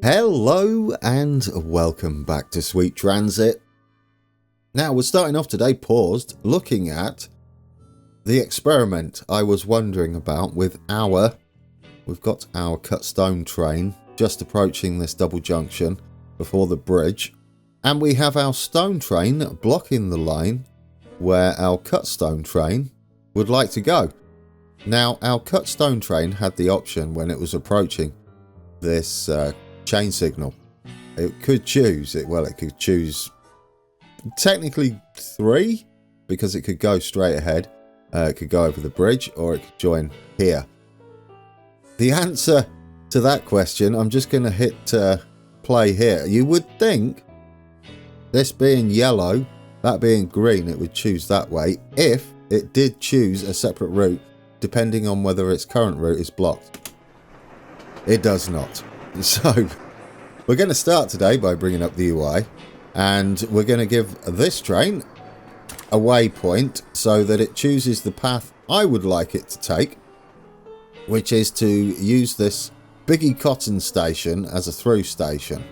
Hello and welcome back to Sweet Transit. Now we're starting off today paused looking at the experiment I was wondering about with we've got our cut stone train just approaching this double junction before the bridge, and we have our stone train blocking the lane where our cut stone train would like to go. Now our cut stone train had the option when it was approaching this chain signal. It could choose it could choose technically 3, because it could go straight ahead, it could go over the bridge, or it could join here. The answer to that question, I'm just going to hit play here. You would think this being yellow, that being green, it would choose that way if it did choose a separate route depending on whether its current route is blocked. It does not. So we're going to start today by bringing up the UI, and we're going to give this train a waypoint so that it chooses the path I would like it to take, which is to use this Biggie Cotton station as a through station.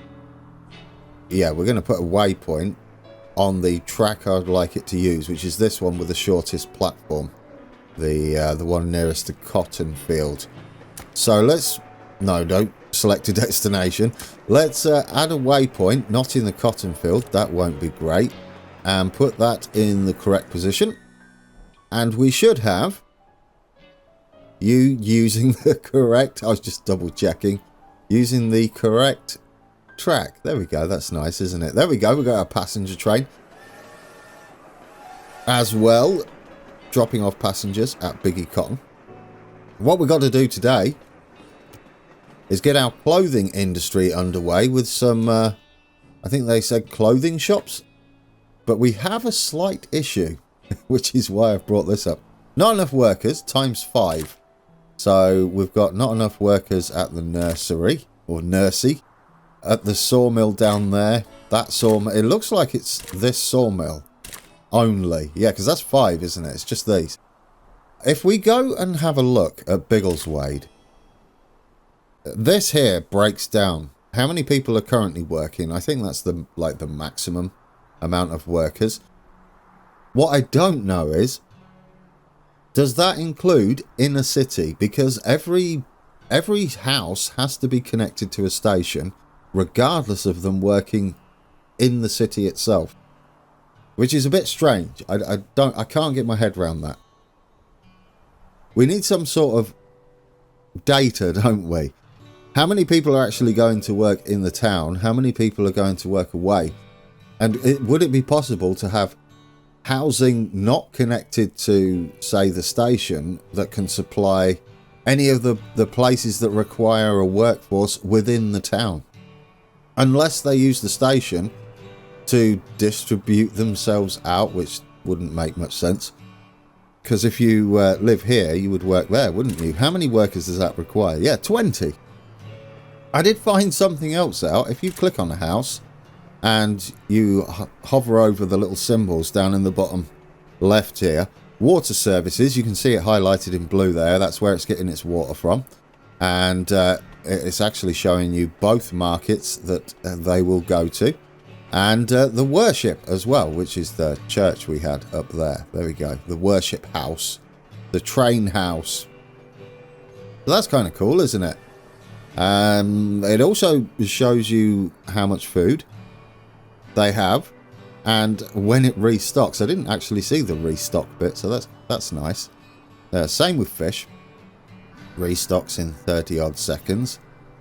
Yeah, we're going to put a waypoint on the track I'd like it to use, which is this one with the shortest platform, the one nearest to Cotton Field. So don't select a destination. Let's add a waypoint, not in the cotton field, that won't be great, and put that in the correct position, and we should have you using the correct, I was just double checking, using the correct track. There we go, that's nice, isn't it? There we go, we've got our passenger train as well, dropping off passengers at Biggie Cotton. What we've got to do today is get our clothing industry underway with some, I think they said clothing shops. But we have a slight issue, which is why I've brought this up. Not enough workers, times 5. So we've got not enough workers at the nursery, or nursey, at the sawmill down there. That sawmill, it looks like it's this sawmill only. Yeah, because that's 5, isn't it? It's just these. If we go and have a look at Biggleswade, this here breaks down how many people are currently working. I think that's the maximum amount of workers. What I don't know is, does that include inner city? Because every house has to be connected to a station, regardless of them working in the city itself, which is a bit strange. I can't get my head around that. We need some sort of data, don't we? How many people are actually going to work in the town? How many people are going to work away? And would it be possible to have housing not connected to, say, the station that can supply any of the places that require a workforce within the town? Unless they use the station to distribute themselves out, which wouldn't make much sense. Because if you live here, you would work there, wouldn't you? How many workers does that require? Yeah, 20. I did find something else out. If you click on a house and you hover over the little symbols down in the bottom left here, water services, you can see it highlighted in blue there. That's where it's getting its water from. And it's actually showing you both markets that they will go to. And the worship as well, which is the church we had up there. There we go. The worship house. The train house. So that's kind of cool, isn't it? It also shows you how much food they have and when it restocks. I didn't actually see the restock bit, so that's nice. Same with fish. Restocks in 30 odd seconds.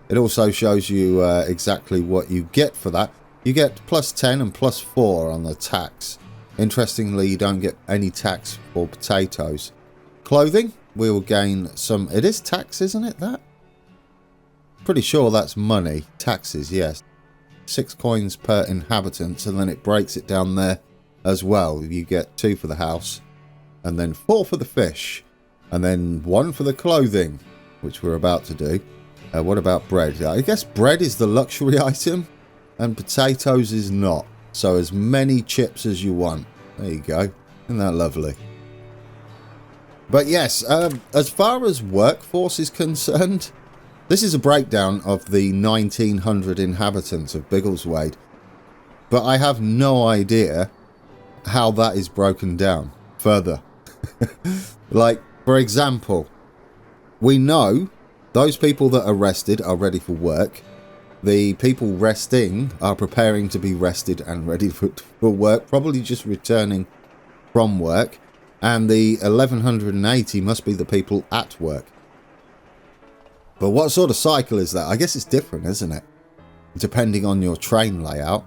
It also shows you exactly what you get for that. You get plus 10 and plus 4 on the tax. Interestingly, you don't get any tax for potatoes. Clothing, we will gain some. It is tax, isn't it, that? Pretty sure that's money. Taxes, yes. 6 coins per inhabitant, and then it breaks it down there as well. You get 2 for the house, and then 4 for the fish, and then 1 for the clothing, which we're about to do. What about bread? I guess bread is the luxury item, and potatoes is not. So as many chips as you want. There you go. Isn't that lovely? But yes, as far as workforce is concerned, This is a breakdown of the 1900 inhabitants of Biggleswade, but I have no idea how that is broken down further. Like, for example, we know those people that are rested are ready for work. The people resting are preparing to be rested and ready for work, probably just returning from work. And the 1180 must be the people at work. But what sort of cycle is that? I guess it's different, isn't it? Depending on your train layout.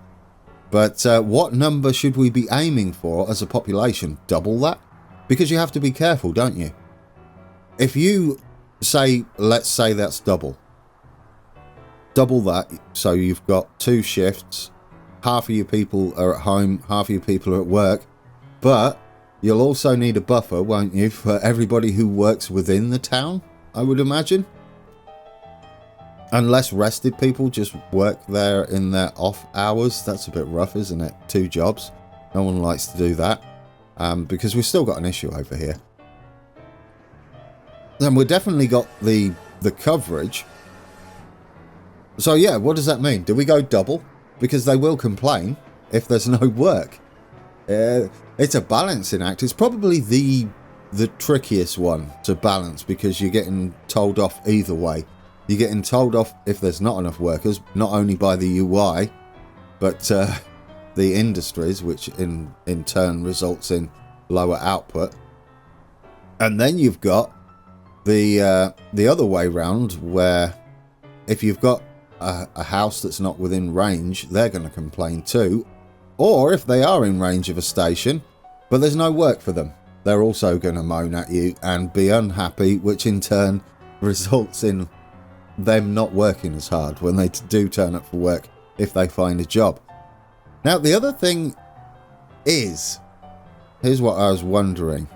But what number should we be aiming for as a population? Double that? Because you have to be careful, don't you? If you say, let's say that's double. Double that, so you've got 2 shifts. Half of your people are at home, half of your people are at work. But you'll also need a buffer, won't you, for everybody who works within the town, I would imagine. Unless rested people just work there in their off hours. That's a bit rough, isn't it? 2 jobs. No one likes to do that. Because we've still got an issue over here. And we've definitely got the coverage. So yeah, what does that mean? Do we go double? Because they will complain if there's no work. It's a balancing act. It's probably the trickiest one to balance, because you're getting told off either way. You're getting told off if there's not enough workers, not only by the UI, but the industries, which in turn results in lower output. And then you've got the other way round, where if you've got a house that's not within range, they're going to complain too. Or if they are in range of a station, but there's no work for them, they're also going to moan at you and be unhappy, which in turn results in them not working as hard when they do turn up for work if they find a job. Now, the other thing is, here's what I was wondering.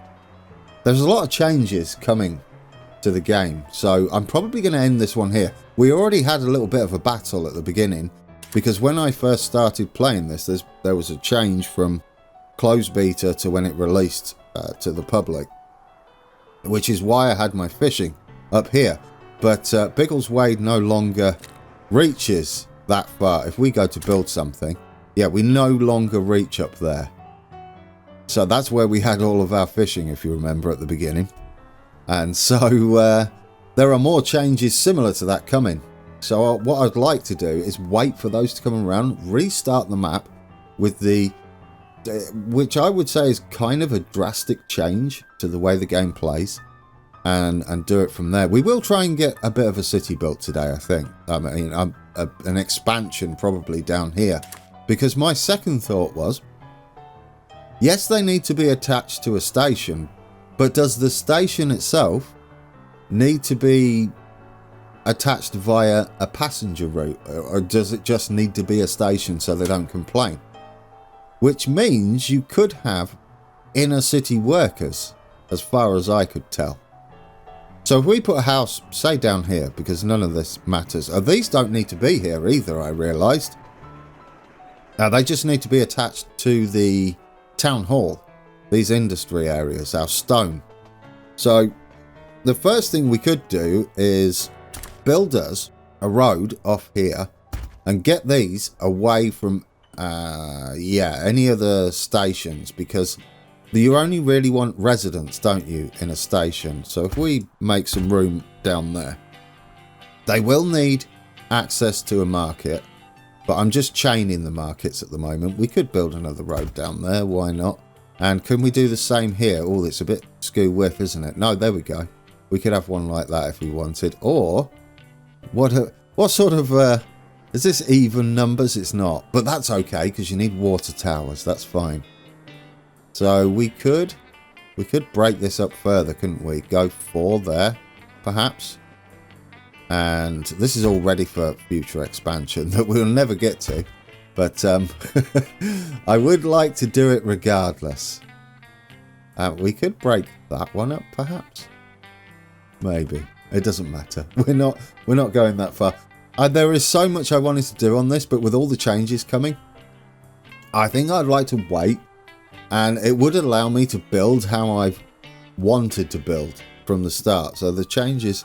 There's a lot of changes coming to the game, so I'm probably going to end this one here. We already had a little bit of a battle at the beginning, because when I first started playing this, there was a change from closed beta to when it released to the public, which is why I had my fishing up here. But Biggleswade no longer reaches that far. If we go to build something, yeah, we no longer reach up there. So that's where we had all of our fishing, if you remember, at the beginning. And so there are more changes similar to that coming. So what I'd like to do is wait for those to come around, restart the map with the, which I would say is kind of a drastic change to the way the game plays, and do it from there. We will try and get a bit of a city built today, I think. I mean, an expansion probably down here, because my second thought was, yes, they need to be attached to a station, but does the station itself need to be attached via a passenger route, or does it just need to be a station so they don't complain? Which means you could have inner city workers, as far as I could tell. So if we put a house, say down here, because none of this matters. These don't need to be here either, I realised. They just need to be attached to the town hall, these industry areas, our stone. So the first thing we could do is build us a road off here and get these away from any other stations, because you only really want residents, don't you, in a station. So if we make some room down there, they will need access to a market, but I'm just chaining the markets at the moment. We could build another road down there, why not? And can we do the same here? Oh, it's a bit skew whiff, isn't it? No, there we go. We could have one like that if we wanted. Or what sort of is this even numbers? It's not, but that's okay, because you need water towers. That's fine. So we could break this up further, couldn't we? Go 4 there, perhaps. And this is all ready for future expansion that we'll never get to. But I would like to do it regardless. We could break that one up, perhaps. Maybe. It doesn't matter. We're not going that far. There is so much I wanted to do on this, but with all the changes coming, I think I'd like to wait. And it would allow me to build how I've wanted to build from the start. So the changes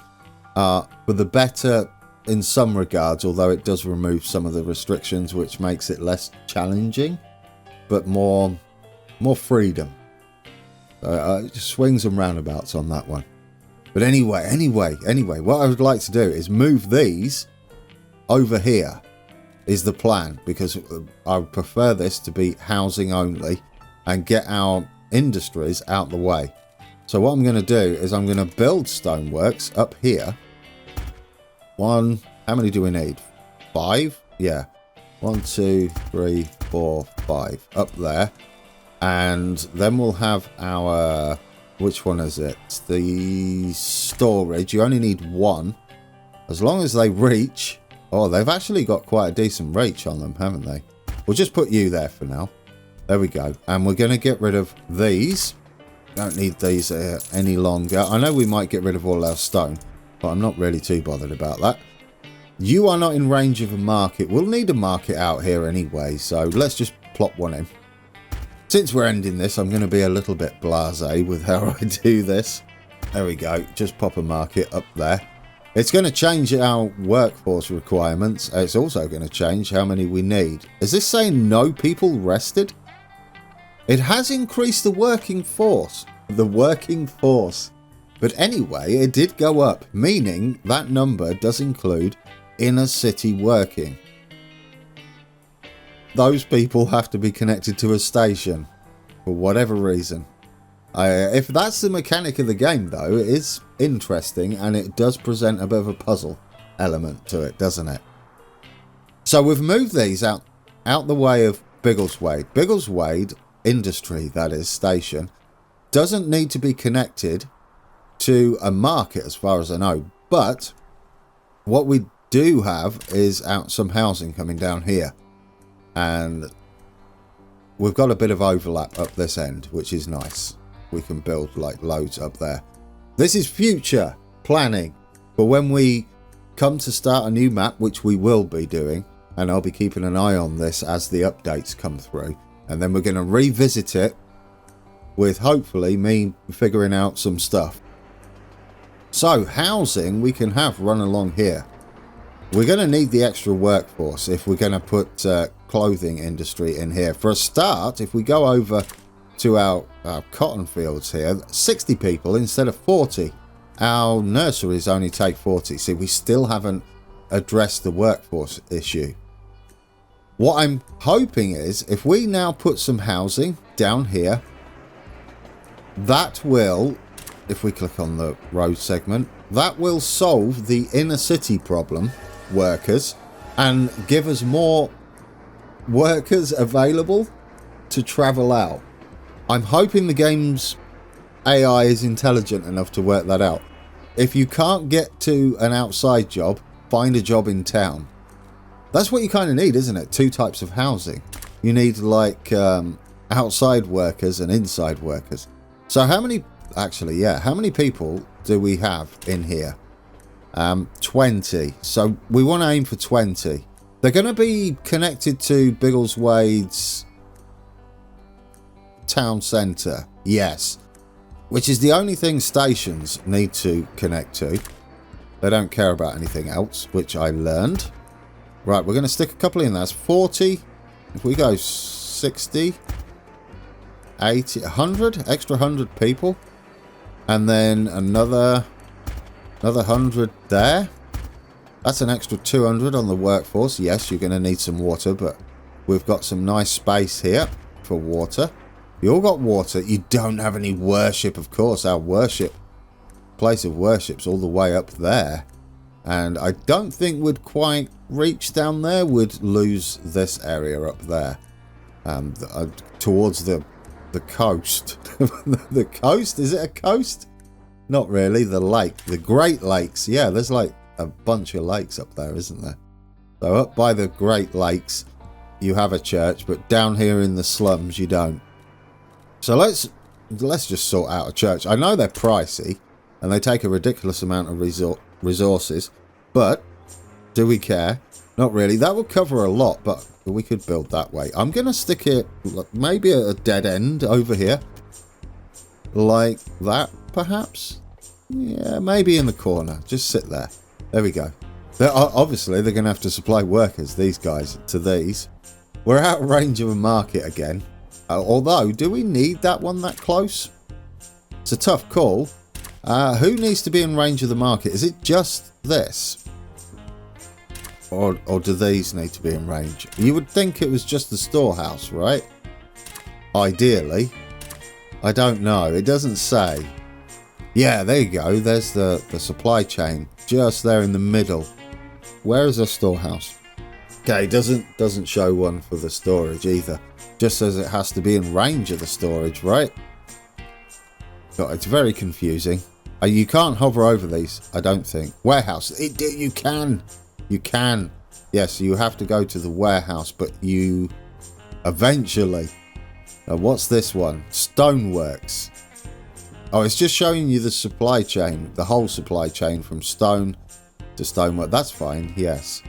for the better in some regards, although it does remove some of the restrictions, which makes it less challenging, but more freedom. Just swings and roundabouts on that one. But anyway, what I would like to do is move these over here is the plan, because I would prefer this to be housing only and get our industries out the way. So what I'm going to do is I'm going to build stoneworks up here. One, how many do we need? 5? Yeah. 1, 2, 3, 4, 5 up there. And then we'll have our, which one is it? The storage. You only need 1. As long as they reach. Oh, they've actually got quite a decent reach on them, haven't they? We'll just put you there for now. There we go. And we're going to get rid of these. Don't need these any longer. I know we might get rid of all our stone, but I'm not really too bothered about that. You are not in range of a market. We'll need a market out here anyway, so let's just plop one in. Since we're ending this, I'm going to be a little bit blasé with how I do this. There we go. Just pop a market up there. It's going to change our workforce requirements. It's also going to change how many we need. Is this saying no people rested? It has increased the working force. The working force. But anyway, it did go up, meaning that number does include inner city working. Those people have to be connected to a station for whatever reason. If that's the mechanic of the game, though, it is interesting, and it does present a bit of a puzzle element to it, doesn't it? So we've moved these out the way of Biggleswade. Biggleswade industry, that is, station, doesn't need to be connected to a market as far as I know, but what we do have is some housing coming down here, and we've got a bit of overlap up this end, which is nice. We can build like loads up there. This is future planning, but when we come to start a new map, which we will be doing, and I'll be keeping an eye on this as the updates come through, and then we're going to revisit it with hopefully me figuring out some stuff. So housing we can have run along here. We're going to need the extra workforce if we're going to put clothing industry in here. For a start, if we go over to our cotton fields here, 60 people instead of 40. Our nurseries only take 40. See, we still haven't addressed the workforce issue. What I'm hoping is if we now put some housing down here, that will, if we click on the road segment, that will solve the inner city problem, workers, and give us more workers available to travel out. I'm hoping the game's AI is intelligent enough to work that out. If you can't get to an outside job, find a job in town. That's what you kind of need, isn't it? 2 types of housing. You need like outside workers and inside workers. So how many, actually, yeah, how many people do we have in here? 20. So we want to aim for 20. They're going to be connected to Biggleswade's town centre. Yes. Which is the only thing stations need to connect to. They don't care about anything else, which I learned. Right, we're going to stick a couple in there. That's 40. If we go 60, 80, 100, extra 100 people. And then another 100 there. That's an extra 200 on the workforce. Yes, you're going to need some water, but we've got some nice space here for water. You all got water. You don't have any worship, of course. Our place of worship's all the way up there. And I don't think we'd quite reach down there. We'd lose this area up there. Towards the coast. The coast? Is it a coast? Not really. The lake. The Great Lakes. Yeah, there's like a bunch of lakes up there, isn't there? So up by the Great Lakes, you have a church. But down here in the slums, you don't. So let's just sort out a church. I know they're pricey and they take a ridiculous amount of resources, but do we care? Not really. That will cover a lot, but we could build that way. I'm going to stick it maybe at a dead end over here. Like that, perhaps? Yeah, maybe in the corner. Just sit there. There we go. Obviously, they're going to have to supply workers, these guys, to these. We're out of range of a market again. Although, do we need that one that close? It's a tough call. Who needs to be in range of the market? Is it just this? Or do these need to be in range? You would think it was just the storehouse, right? Ideally. I don't know. It doesn't say. Yeah, there you go. There's the supply chain. Just there in the middle. Where is the storehouse? Okay, doesn't show one for the storage either. Just says it has to be in range of the storage, right? God, it's very confusing. You can't hover over these, I don't think. Warehouse. You can. You can. Yes, you have to go to the warehouse, but you eventually... what's this one? Stoneworks. Oh, it's just showing you the supply chain, the whole supply chain from stone to stonework. That's fine, yes.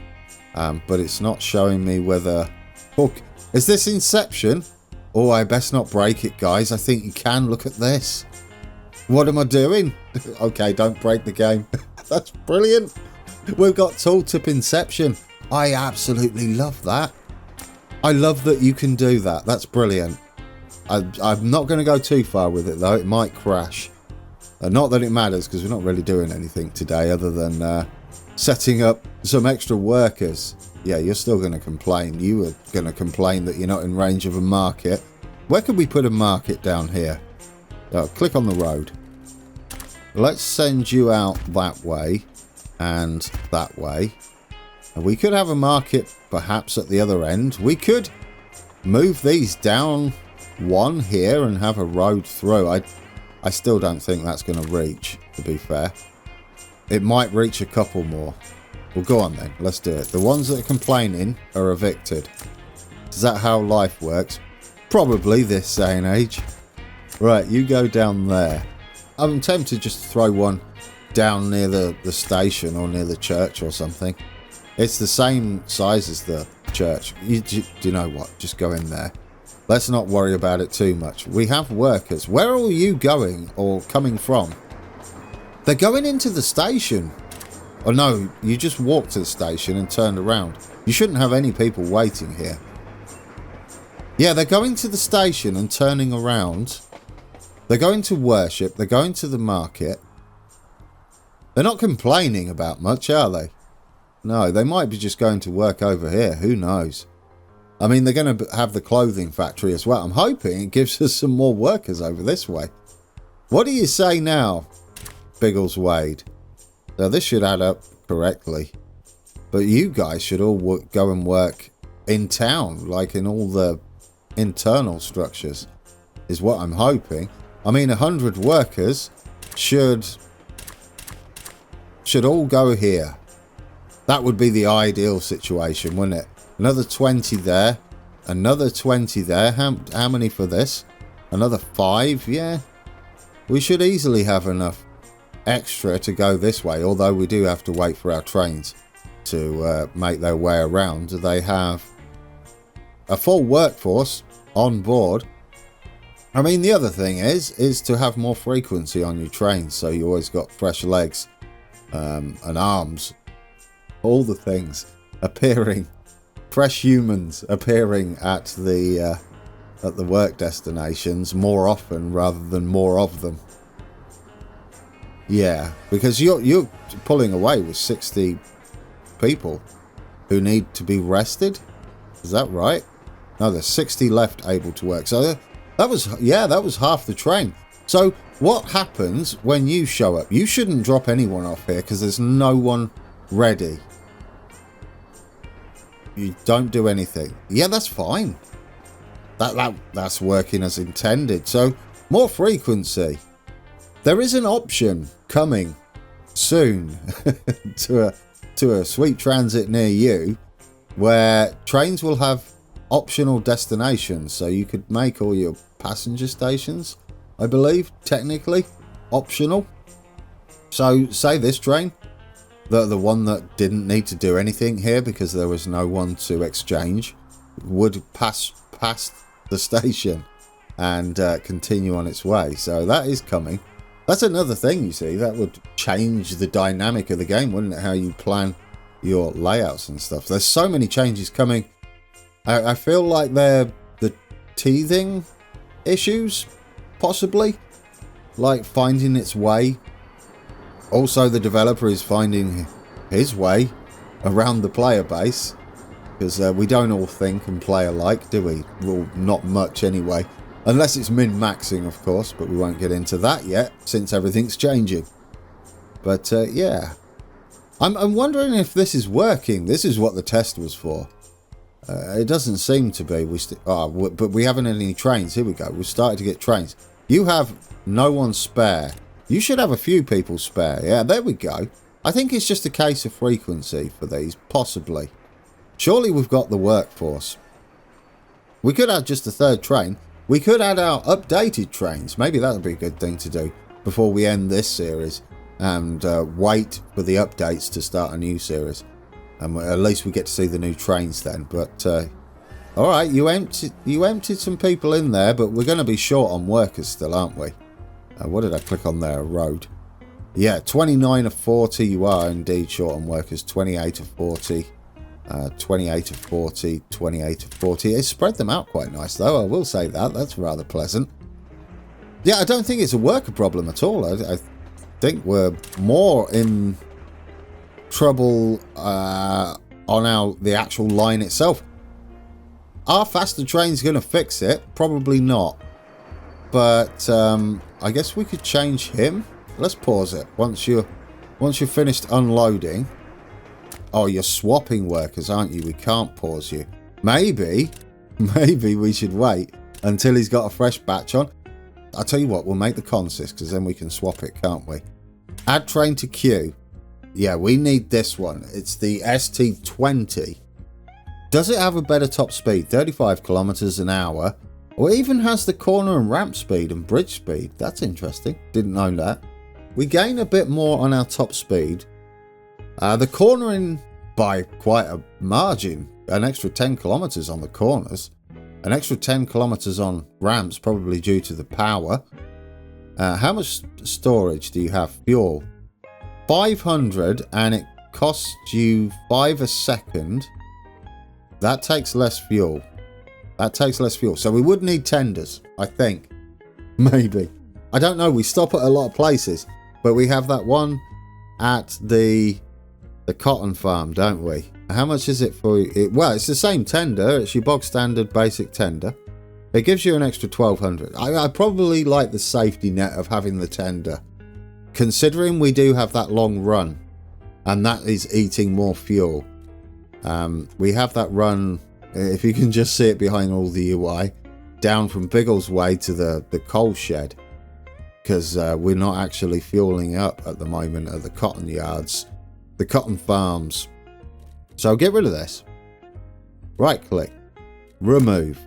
But it's not showing me whether... Oh, is this Inception? Oh, I best not break it, guys. I think you can. Look at this. What am I doing? Okay, don't break the game. That's brilliant. We've got tooltip Inception. I absolutely love that. I love that you can do that. That's brilliant. I'm not going to go too far with it, though. It might crash. Not that it matters, because we're not really doing anything today other than setting up some extra workers. Yeah, you're still going to complain. You were going to complain that you're not in range of a market. Where could we put a market down here? Oh, click on the road. Let's send you out that way and that way. And we could have a market perhaps at the other end. We could move these down one here and have a road through. I still don't think that's going to reach, to be fair. It might reach a couple more. Well, go on then. Let's do it. The ones that are complaining are evicted. Is that how life works? Probably this day and age. Right, you go down there. I'm tempted just to throw one down near the station or near the church or something. It's the same size as the church. Do you know what? Just go in there. Let's not worry about it too much. We have workers. Where are you going or coming from? They're going into the station. Oh no, you just walked to the station and turned around. You shouldn't have any people waiting here. Yeah, they're going to the station and turning around. They're going to worship. They're going to the market. They're not complaining about much, are they? No, they might be just going to work over here. Who knows? I mean, they're going to have the clothing factory as well. I'm hoping it gives us some more workers over this way. What do you say now, Biggleswade? Now, this should add up correctly. But you guys should all go and work in town, like in all the internal structures, is what I'm hoping. I mean, 100 workers should all go here. That would be the ideal situation, wouldn't it? Another 20 there. Another 20 there. How many for this? Another 5, yeah. We should easily have enough extra to go this way, although we do have to wait for our trains to make their way around. They have a full workforce on board. I mean, the other thing is to have more frequency on your trains, so you always got fresh legs and arms, all the things appearing, fresh humans appearing at the work destinations more often rather than more of them. Yeah, because you're pulling away with 60 people who need to be rested. Is that right? No, there's 60 left able to work. So that was half the train. So what happens when you show up? You shouldn't drop anyone off here because there's no one ready. You don't do anything. Yeah, that's fine. That's working as intended. So more frequency. There is an option coming soon to a sweet transit near you where trains will have optional destinations, so you could make all your passenger stations, I believe, technically optional. So say this train, the one that didn't need to do anything here because there was no one to exchange, would pass past the station and continue on its way. So that is coming. That's another thing, you see. That would change the dynamic of the game, wouldn't it? How you plan your layouts and stuff. There's so many changes coming. I feel like they're the teething issues, possibly. Like finding its way. Also, the developer is finding his way around the player base. Because we don't all think and play alike, do we? Well, not much anyway. Unless it's min-maxing, of course, but we won't get into that yet, since everything's changing. But, yeah. I'm wondering if this is working. This is what the test was for. It doesn't seem to be. But we haven't had any trains. Here we go. We've started to get trains. You have no one spare. You should have a few people spare. Yeah, there we go. I think it's just a case of frequency for these, possibly. Surely we've got the workforce. We could add just a third train. We could add our updated trains. Maybe that would be a good thing to do before we end this series. And wait for the updates to start a new series. And at least we get to see the new trains then. But, alright, you emptied some people in there. But we're going to be short on workers still, aren't we? What did I click on there? A road. Yeah, 29 of 40. You are indeed short on workers. 28 of 40. 28 of 40, 28 of 40. It spread them out quite nice, though. I will say that. That's rather pleasant. Yeah, I don't think it's a worker problem at all. I think we're more in trouble on the actual line itself. Are faster trains going to fix it? Probably not. But I guess we could change him. Let's pause it. Once you're finished unloading. Oh, you're swapping workers, aren't you? We can't pause you. Maybe we should wait until he's got a fresh batch on. I'll tell you what, we'll make the consist because then we can swap it, can't we? Add train to queue. Yeah, we need this one. It's the ST20. Does it have a better top speed? 35 kilometers an hour. Or even has the corner and ramp speed and bridge speed. That's interesting. Didn't know that. We gain a bit more on our top speed. The cornering by quite a margin. An extra 10 kilometers on the corners. An extra 10 kilometers on ramps, probably due to the power. How much storage do you have? Fuel. 500, and it costs you 5 a second. That takes less fuel. So we would need tenders, I think. Maybe. I don't know. We stop at a lot of places. But we have that one at the cotton farm, don't we? How much is it for it? Well, it's the same tender. It's your bog standard basic tender. It gives you an extra 1200. I probably like the safety net of having the tender. Considering we do have that long run. And that is eating more fuel. We have that run, if you can just see it behind all the UI, down from Biggleswade to the coal shed. Because we're not actually fueling up at the moment at the cotton yards. The cotton farms. So I'll get rid of this. Right click. Remove.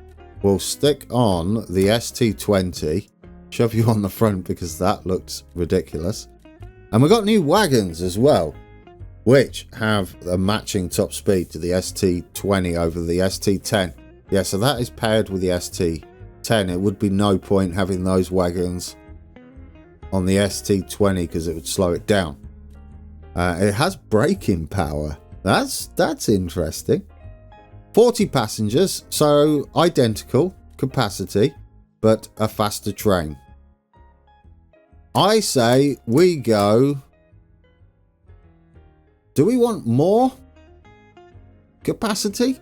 We'll stick on the ST20. Shove you on the front because that looks ridiculous. And we've got new wagons as well. Which have a matching top speed to the ST20 over the ST10. Yeah, so that is paired with the ST10. It would be no point having those wagons on the ST20 because it would slow it down. It has braking power. That's interesting. 40 passengers, so identical capacity, but a faster train. I say we go... Do we want more capacity?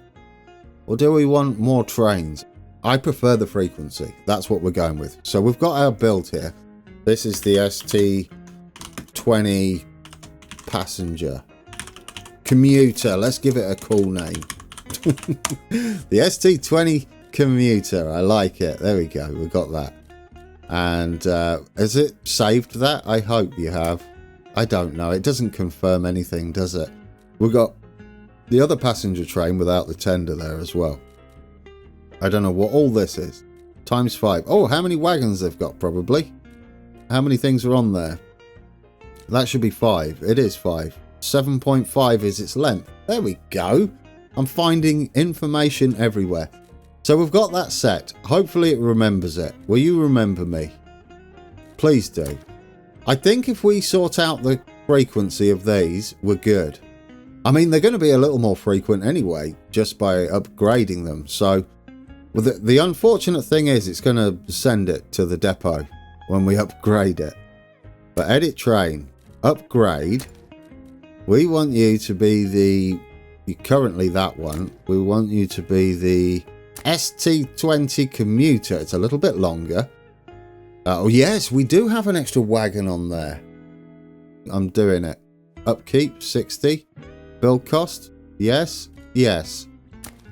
Or do we want more trains? I prefer the frequency. That's what we're going with. So we've got our build here. This is the ST20 passenger. Commuter. Let's give it a cool name. The ST20 commuter. I like it. There we go. We got that. And has it saved that? I hope you have. I don't know. It doesn't confirm anything, does it? We've got the other passenger train without the tender there as well. I don't know what all this is. Times 5. Oh, how many wagons they've got, probably. How many things are on there? That should be 5. It is 5. 7.5 is its length. There we go. I'm finding information everywhere. So we've got that set. Hopefully it remembers it. Will you remember me? Please do. I think if we sort out the frequency of these, we're good. I mean, they're going to be a little more frequent anyway, just by upgrading them. So well, the unfortunate thing is it's going to send it to the depot when we upgrade it. But edit train, upgrade. We want you to be you're currently that one. We want you to be the ST20 commuter. It's a little bit longer. Oh yes, we do have an extra wagon on there. I'm doing it. Upkeep 60. Build cost. Yes. Yes.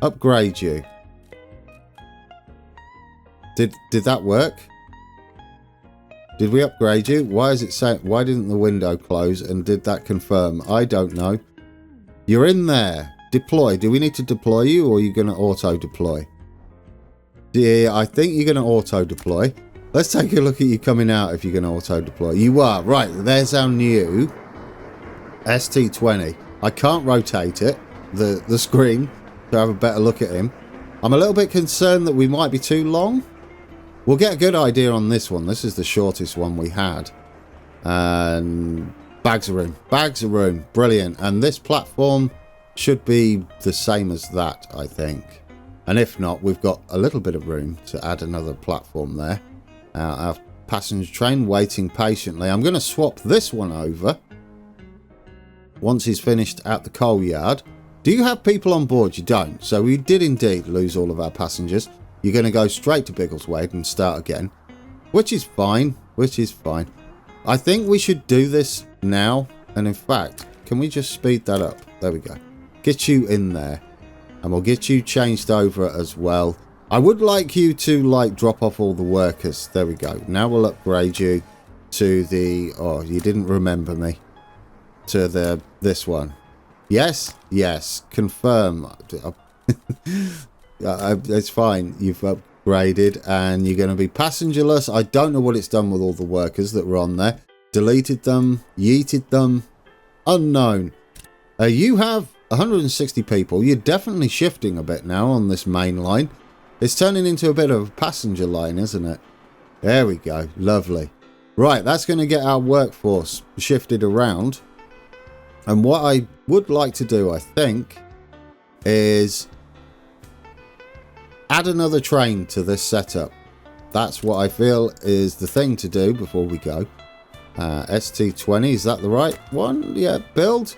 Upgrade you. Did that work? Did we upgrade you? Why is it saying? Why didn't the window close? And did that confirm? I don't know. You're in there. Deploy. Do we need to deploy you, or are you going to auto deploy? Yeah, I think you're going to auto deploy. Let's take a look at you coming out if you're going to auto deploy. You are. Right, there's our new ST20. I can't rotate it, the screen, to have a better look at him. I'm a little bit concerned that we might be too long. We'll get a good idea on this one. This is the shortest one we had. And bags of room. Bags of room. Brilliant. And this platform should be the same as that, I think. And if not, we've got a little bit of room to add another platform there. Our passenger train waiting patiently. I'm going to swap this one over once he's finished at the coal yard. Do you have people on board? You don't. So we did indeed lose all of our passengers. You're going to go straight to Biggleswade and start again, which is fine. Which is fine. I think we should do this now. And in fact, can we just speed that up? There we go. Get you in there. And we'll get you changed over as well. I would like you to, like, drop off all the workers. There we go. Now we'll upgrade you to the... Oh, you didn't remember me. To this one. Yes? Yes. Confirm. It's fine. You've upgraded and you're going to be passengerless. I don't know what it's done with all the workers that were on there. Deleted them. Yeeted them. Unknown. You have 160 people. You're definitely shifting a bit now on this main line. It's turning into a bit of a passenger line, isn't it? There we go. Lovely. Right, that's going to get our workforce shifted around. And what I would like to do, I think, is add another train to this setup. That's what I feel is the thing to do before we go. ST20, is that the right one? Yeah, build.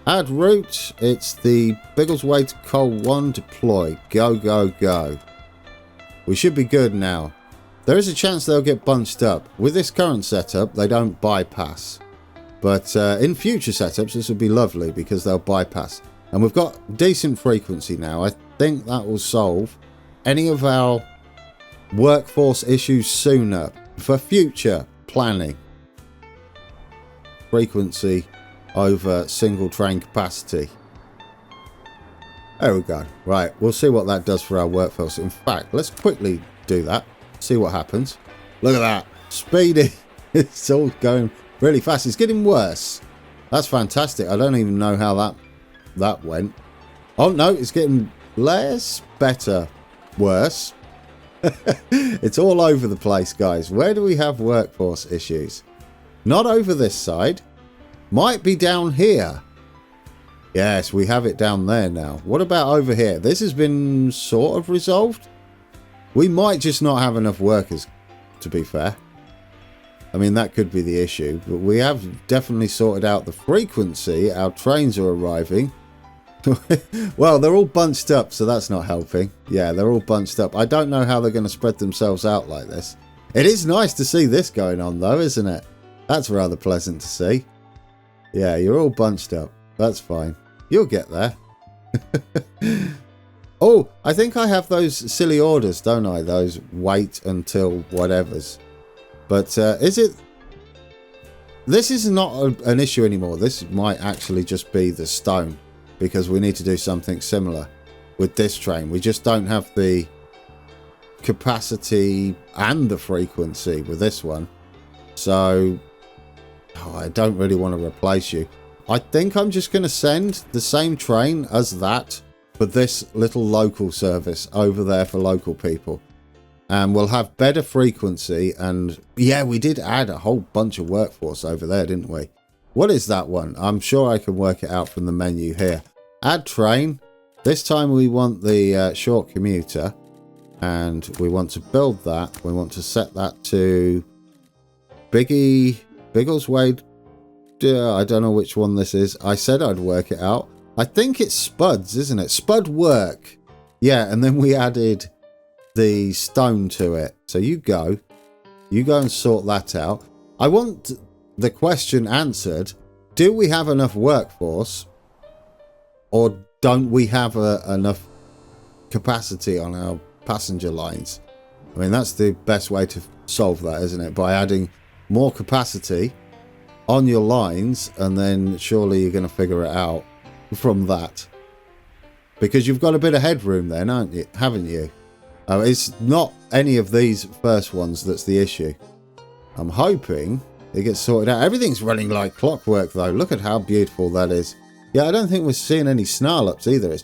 Add route. It's the Biggleswade Coal 1 deploy. Go, go, go. We should be good now. There is a chance they'll get bunched up. With this current setup, they don't bypass. But in future setups, this would be lovely because they'll bypass. And we've got decent frequency now. I think that will solve any of our workforce issues sooner for future planning. Frequency over single train capacity. There we go. Right, we'll see what that does for our workforce. In fact, let's quickly do that. See what happens. Look at that. Speedy. It's all going really fast. It's getting worse. That's fantastic. I don't even know how that went. Oh, no, it's getting less, better, worse. It's all over the place, guys. Where do we have workforce issues? Not over this side. Might be down here. Yes, we have it down there now. What about over here? This has been sort of resolved. We might just not have enough workers, to be fair. I mean, that could be the issue. But we have definitely sorted out the frequency. Our trains are arriving. Well, they're all bunched up, so that's not helping. Yeah, they're all bunched up. I don't know how they're going to spread themselves out like this. It is nice to see this going on, though, isn't it? That's rather pleasant to see. Yeah, you're all bunched up. That's fine. You'll get there. Oh, I think I have those silly orders, don't I? Those wait until whatevers. But is it... This is not an issue anymore. This might actually just be the stone. Because we need to do something similar with this train. We just don't have the capacity and the frequency with this one. So... Oh, I don't really want to replace you. I think I'm just going to send the same train as that for this little local service over there for local people. And we'll have better frequency. And yeah, we did add a whole bunch of workforce over there, didn't we? What is that one? I'm sure I can work it out from the menu here. Add train. This time we want the short commuter. And we want to build that. We want to set that to Biggleswade. I don't know which one this is. I said I'd work it out. I think it's Spuds, isn't it? Spud work. Yeah, and then we added the stone to it. So you go and sort that out. I want the question answered. Do we have enough workforce, or don't we have enough capacity on our passenger lines? I mean, that's the best way to solve that, isn't it? By adding more capacity on your lines, and then surely you're going to figure it out from that, because you've got a bit of headroom then, haven't you? It's not any of these first ones that's the issue. I'm hoping it gets sorted out. Everything's running like clockwork though. Look at how beautiful that is. Yeah, I don't think we're seeing any snarl ups either. It's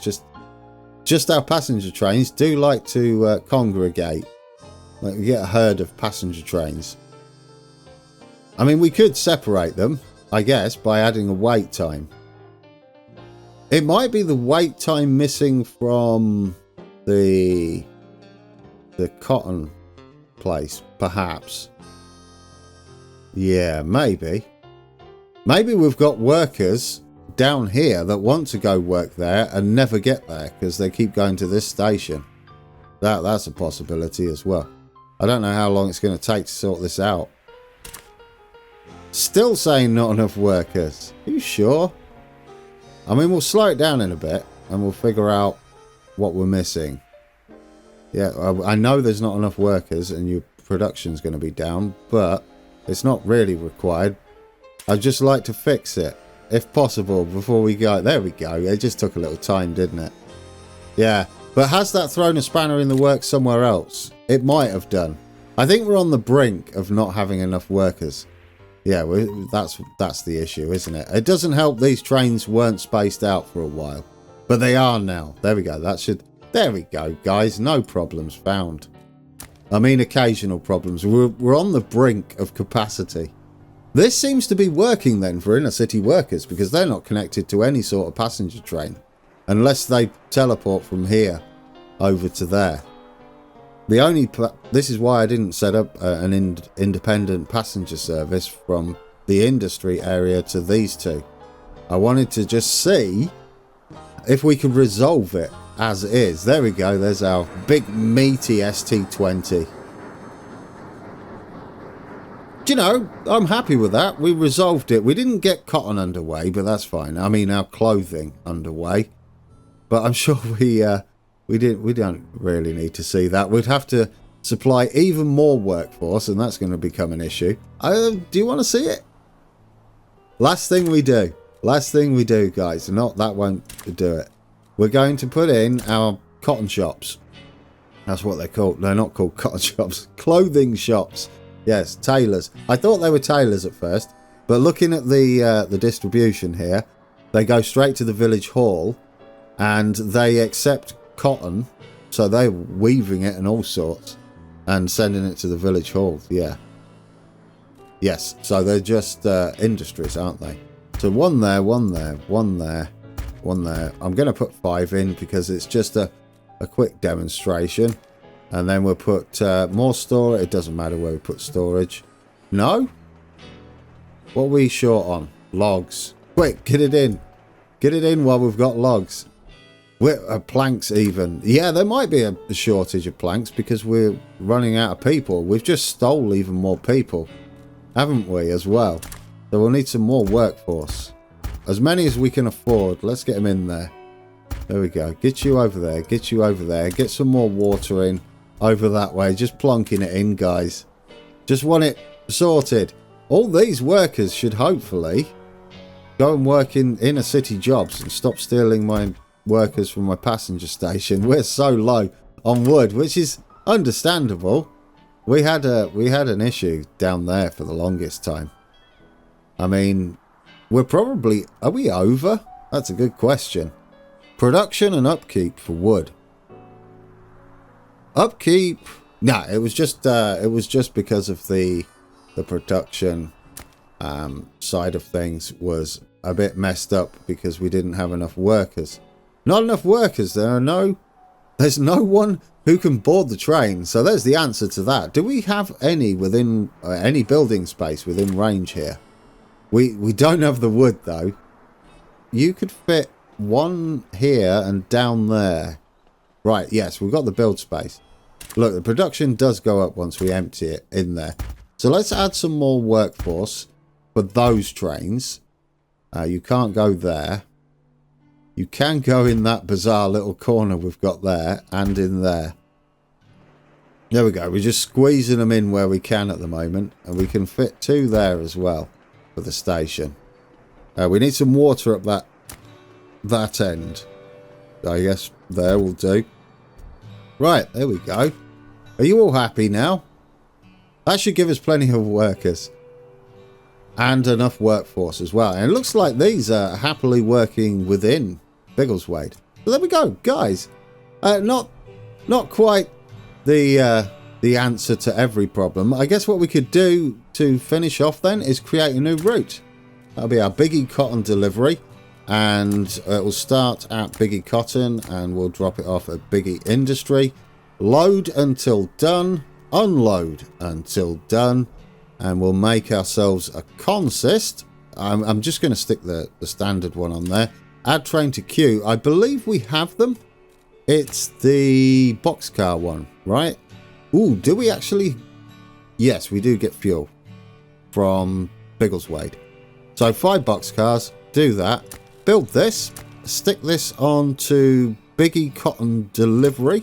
just our passenger trains do like to congregate. Like, we get a herd of passenger trains. I mean, we could separate them, I guess, by adding a wait time. It might be the wait time missing from the cotton place, perhaps. Yeah, maybe. Maybe we've got workers down here that want to go work there and never get there because they keep going to this station. That's a possibility as well. I don't know how long it's going to take to sort this out. Still saying not enough workers. Are you sure? I mean, we'll slow it down in a bit and we'll figure out what we're missing. Yeah, I know there's not enough workers and your production's going to be down, but it's not really required. I'd just like to fix it, if possible, before we go. There we go. It just took a little time, didn't it? Yeah, but has that thrown a spanner in the works somewhere else? It might have done. I think we're on the brink of not having enough workers. Yeah, that's the issue, isn't it? It doesn't help these trains weren't spaced out for a while, but they are now. There we go. There we go, guys. No problems found. I mean, occasional problems. We're on the brink of capacity. This seems to be working then for inner city workers, because they're not connected to any sort of passenger train unless they teleport from here over to there. This is why I didn't set up an independent passenger service from the industry area to these two. I wanted to just see if we could resolve it as is. There we go. There's our big meaty ST20. Do you know, I'm happy with that. We resolved it. We didn't get cotton underway, but that's fine. I mean, our clothing underway. But I'm sure we don't really need to see that. We'd have to supply even more workforce, and that's going to become an issue. Do you want to see it? Last thing we do, guys. Not that won't do it. We're going to put in our cotton shops. That's what they're called. They're not called cotton shops. Clothing shops. Yes, tailors. I thought they were tailors at first, but looking at the distribution here, they go straight to the village hall, and they accept cotton, so they're weaving it and all sorts, and sending it to the village hall. Yeah. Yes. So they're just industries, aren't they? So one there, one there, one there, one there. I'm going to put 5 in because it's just a quick demonstration. And then we'll put more storage. It doesn't matter where we put storage. No? What are we short on? Logs. Quick, get it in. Get it in while we've got logs. Planks even. Yeah, there might be a shortage of planks because we're running out of people. We've just stole even more people, haven't we, as well? So we'll need some more workforce. As many as we can afford. Let's get them in there. There we go. Get you over there. Get you over there. Get some more water in over that way. Just plonking it in, guys. Just want it sorted. All these workers should hopefully go and work in inner city jobs and stop stealing my workers from my passenger station. We're so low on wood, which is understandable. We had an issue down there for the longest time. I mean, are we over? That's a good question. Production and upkeep for wood. Upkeep, No, it was just because of the production side of things was a bit messed up because we didn't have enough workers. Not enough workers. There's no one who can board the train. So there's the answer to that. Do we have any within any building space within range here? We don't have the wood though. You could fit one here and down there. Right, yes, we've got the build space. Look, the production does go up once we empty it in there. So let's add some more workforce for those trains. You can't go there. You can go in that bizarre little corner we've got there and in there. There we go. We're just squeezing them in where we can at the moment. And we can fit 2 there as well for the station. We need some water up that end. I guess there will do. Right, there we go. Are you all happy now? That should give us plenty of workers. And enough workforce as well. And it looks like these are happily working within Biggleswade. So there we go, guys. Not quite the answer to every problem. I guess what we could do to finish off then is create a new route. That'll be our Biggie Cotton delivery. And it will start at Biggie Cotton and we'll drop it off at Biggie Industry. Load until done. Unload until done. And we'll make ourselves a consist. I'm just going to stick the standard one on there. Add train to queue. I believe we have them. It's the boxcar one, right? Ooh, do we actually? Yes, we do get fuel from Biggleswade. So 5 boxcars. Do that. Build this. Stick this onto Biggie Cotton delivery.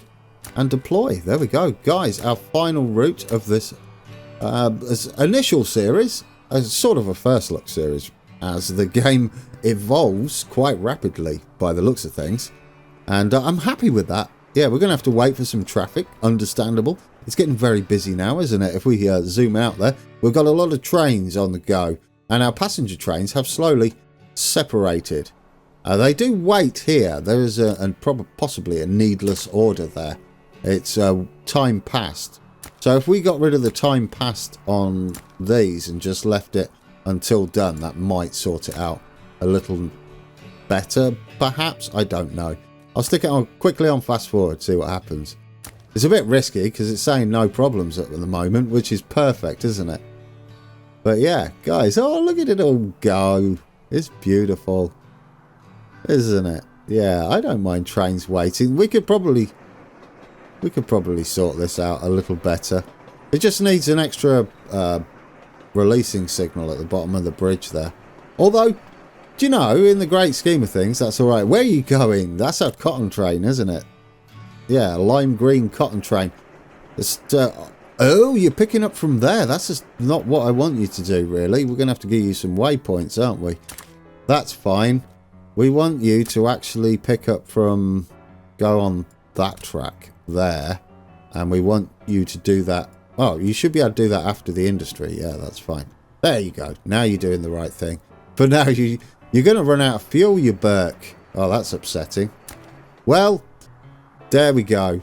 And deploy. There we go. Guys, our final route of this initial series, as sort of a first look series, as the game evolves quite rapidly by the looks of things. And I'm happy with that. Yeah, we're going to have to wait for some traffic. Understandable. It's getting very busy now, isn't it? If we zoom out there, we've got a lot of trains on the go. And our passenger trains have slowly separated. They do wait here. There is possibly a needless order there. It's time passed. So if we got rid of the time passed on these and just left it until done, that might sort it out a little better, perhaps. I don't know. I'll stick it on quickly on fast forward, see what happens. It's a bit risky because it's saying no problems at the moment, which is perfect, isn't it? But yeah, guys, oh, look at it all go. It's beautiful, isn't it? Yeah, I don't mind trains waiting. We could probably sort this out a little better. It just needs an extra releasing signal at the bottom of the bridge there. Although, do you know, in the great scheme of things, that's all right. Where are you going? That's a cotton train, isn't it? Yeah, a lime green cotton train. Oh, you're picking up from there. That's just not what I want you to do, really. We're going to have to give you some waypoints, aren't we? That's fine. We want you to actually pick up from... Go on that track there. And we want you to do that. Oh, you should be able to do that after the industry. Yeah, that's fine. There you go. Now you're doing the right thing. But now you're going to run out of fuel, you Burke. Oh, that's upsetting. Well, there we go.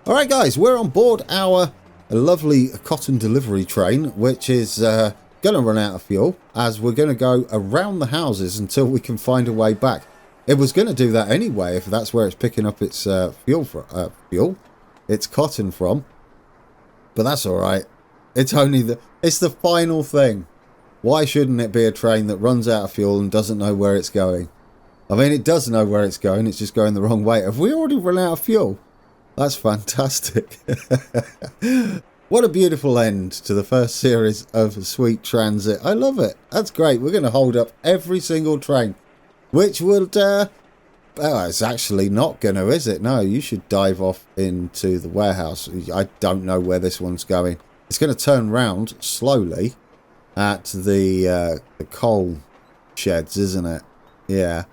All right, guys, we're on board our lovely cotton delivery train, which is going to run out of fuel as we're going to go around the houses until we can find a way back. It was going to do that anyway if that's where it's picking up its it's cotton from. But that's all right. It's the final thing. Why shouldn't it be a train that runs out of fuel and doesn't know where it's going? I mean, it does know where it's going. It's just going the wrong way. Have we already run out of fuel? That's fantastic. What a beautiful end to the first series of Sweet Transit. I love it. That's great. We're going to hold up every single train, which would... well, it's actually not going to, is it? No, you should dive off into the warehouse. I don't know where this one's going. It's going to turn round slowly at the coal sheds, isn't it? Yeah.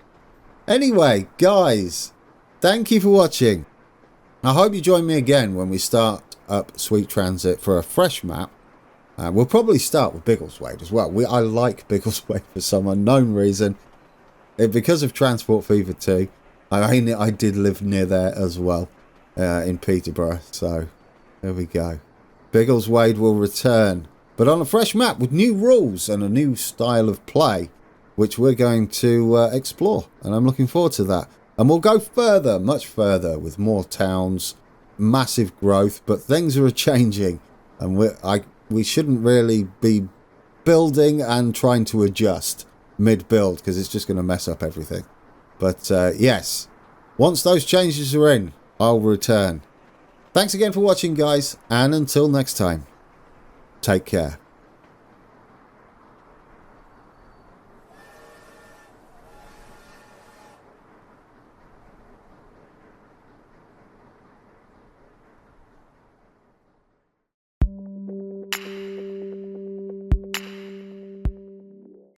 Anyway, guys, thank you for watching. I hope you join me again when we start up Sweet Transit for a fresh map. We'll probably start with Biggleswade as well. I like Biggleswade for some unknown reason. Because of Transport Fever 2. I did live near there as well, in Peterborough. So, There we go. Biggleswade will return, but on a fresh map with new rules and a new style of play, which we're going to explore, and I'm looking forward to that. And we'll go further, much further, with more towns, massive growth, but things are changing, and we shouldn't really be building and trying to adjust mid-build, because it's just going to mess up everything. But yes, once those changes are in, I'll return. Thanks again for watching, guys, and until next time, take care.